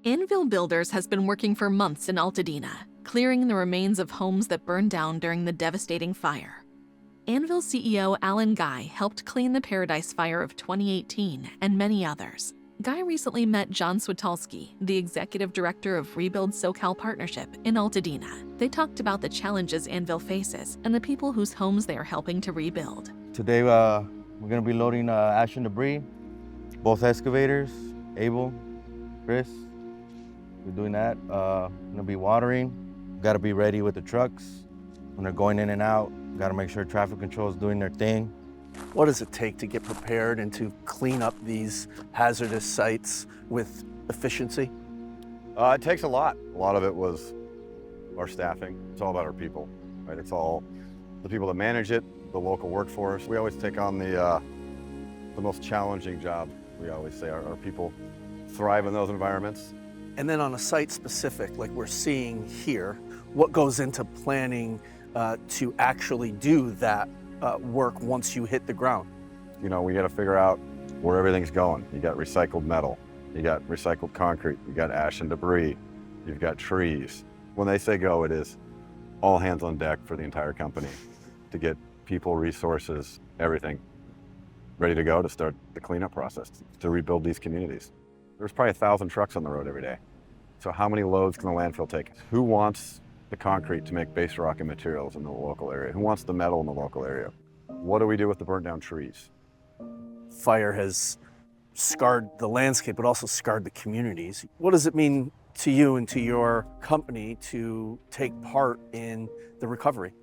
Anvil Builders has been working for months in Altadena, clearing the remains of homes that burned down during the devastating fire. Anvil CEO Alan Guy helped clean the Paradise Fire of 2018 and many others. Guy recently met John Switalski, the executive director of Rebuild SoCal Partnership in Altadena. They talked about the challenges Anvil faces and the people whose homes they are helping to rebuild. Today we're going to be loading ash and debris, both excavators, Abel, Chris. We're doing that. Going to be watering. Got to be ready with the trucks when they're going in and out. Got to make sure traffic control is doing their thing. What does it take to get prepared and to clean up these hazardous sites with efficiency? It takes a lot. A lot of it was our staffing. It's all about our people, right? It's all the people that manage it, the local workforce. We always take on the most challenging job. We always say our people thrive in those environments. And then on a site specific, like we're seeing here, what goes into planning to actually do that work once you hit the ground? You know, we got to figure out where everything's going. You got recycled metal, you got recycled concrete, you got ash and debris, you've got trees. When they say go, it is all hands on deck for the entire company to get people, resources, everything ready to go to start the cleanup process, to rebuild these communities. There's probably 1,000 trucks on the road every day. So how many loads can the landfill take? Who wants the concrete to make base rock and materials in the local area? Who wants the metal in the local area? What do we do with the burnt down trees? Fire has scarred the landscape, but also scarred the communities. What does it mean to you and to your company to take part in the recovery?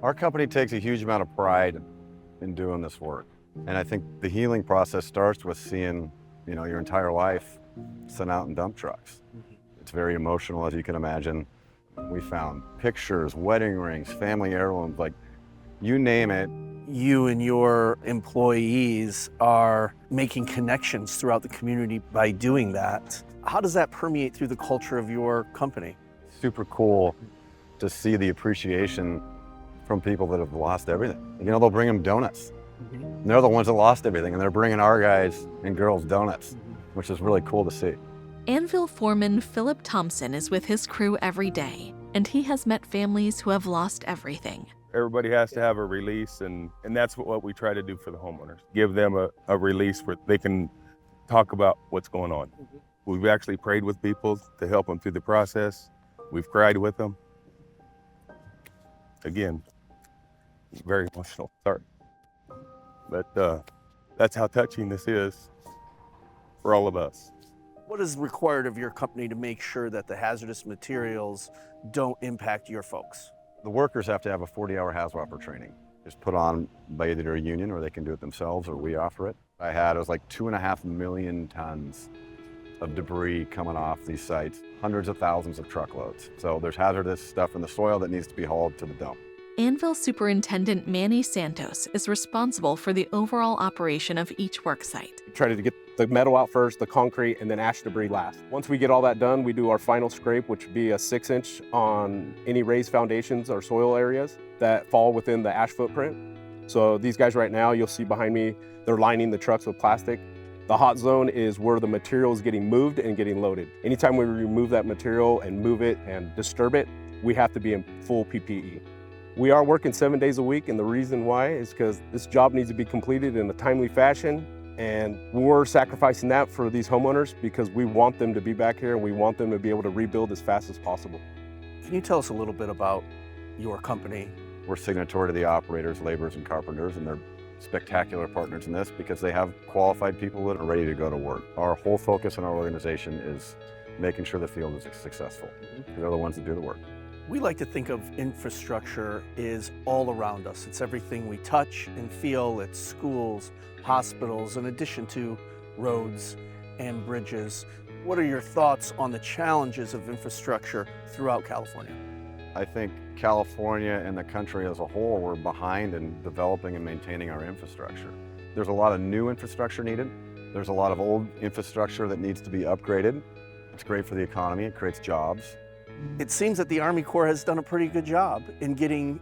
Our company takes a huge amount of pride in doing this work. And I think the healing process starts with seeing, you know, your entire life sent out in dump trucks. It's very emotional, as you can imagine. We found pictures, wedding rings, family heirlooms, like you name it. You and your employees are making connections throughout the community by doing that. How does that permeate through the culture of your company? Super cool to see the appreciation from people that have lost everything. You know, they'll bring them donuts. And they're the ones that lost everything, and they're bringing our guys and girls donuts, which is really cool to see. Anvil foreman Philip Thompson is with his crew every day, and he has met families who have lost everything. Everybody has to have a release, and that's what we try to do for the homeowners. Give them a release where they can talk about what's going on. We've actually prayed with people to help them through the process. We've cried with them. Again, very emotional. Sorry. But that's how touching this is for all of us. What is required of your company to make sure that the hazardous materials don't impact your folks? The workers have to have a 40-hour HAZWOPER training. It's put on by either a union, or they can do it themselves, or we offer it. It was like 2.5 million tons of debris coming off these sites, hundreds of thousands of truckloads. So there's hazardous stuff in the soil that needs to be hauled to the dump. Anvil Superintendent Manny Santos is responsible for the overall operation of each work site. Try to get the metal out first, the concrete, and then ash debris last. Once we get all that done, we do our final scrape, which would be a 6-inch on any raised foundations or soil areas that fall within the ash footprint. So these guys right now, you'll see behind me, they're lining the trucks with plastic. The hot zone is where the material is getting moved and getting loaded. Anytime we remove that material and move it and disturb it, we have to be in full PPE. We are working 7 days a week, and the reason why is because this job needs to be completed in a timely fashion, and we're sacrificing that for these homeowners because we want them to be back here and we want them to be able to rebuild as fast as possible. Can you tell us a little bit about your company? We're signatory to the operators, laborers, and carpenters, and they're spectacular partners in this because they have qualified people that are ready to go to work. Our whole focus in our organization is making sure the field is successful. They're the ones that do the work. We like to think of infrastructure is all around us. It's everything we touch and feel. It's schools, hospitals, in addition to roads and bridges. What are your thoughts on the challenges of infrastructure throughout California? I think California and the country as a whole, we're behind in developing and maintaining our infrastructure. There's a lot of new infrastructure needed. There's a lot of old infrastructure that needs to be upgraded. It's great for the economy, it creates jobs. It seems that the Army Corps has done a pretty good job in getting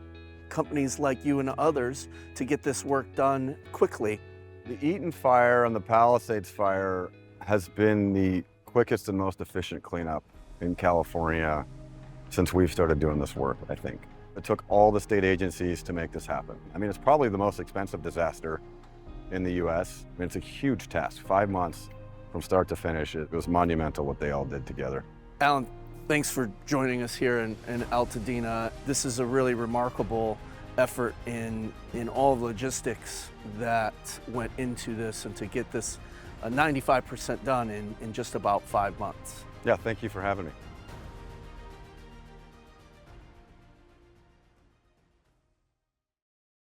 companies like you and others to get this work done quickly. The Eaton fire and the Palisades fire has been the quickest and most efficient cleanup in California since we've started doing this work, I think. It took all the state agencies to make this happen. I mean, it's probably the most expensive disaster in the US. I mean, it's a huge task, 5 months from start to finish. It was monumental what they all did together. Alan, thanks for joining us here in Altadena. This is a really remarkable effort in all the logistics that went into this, and to get this 95% done in just about 5 months. Yeah, thank you for having me.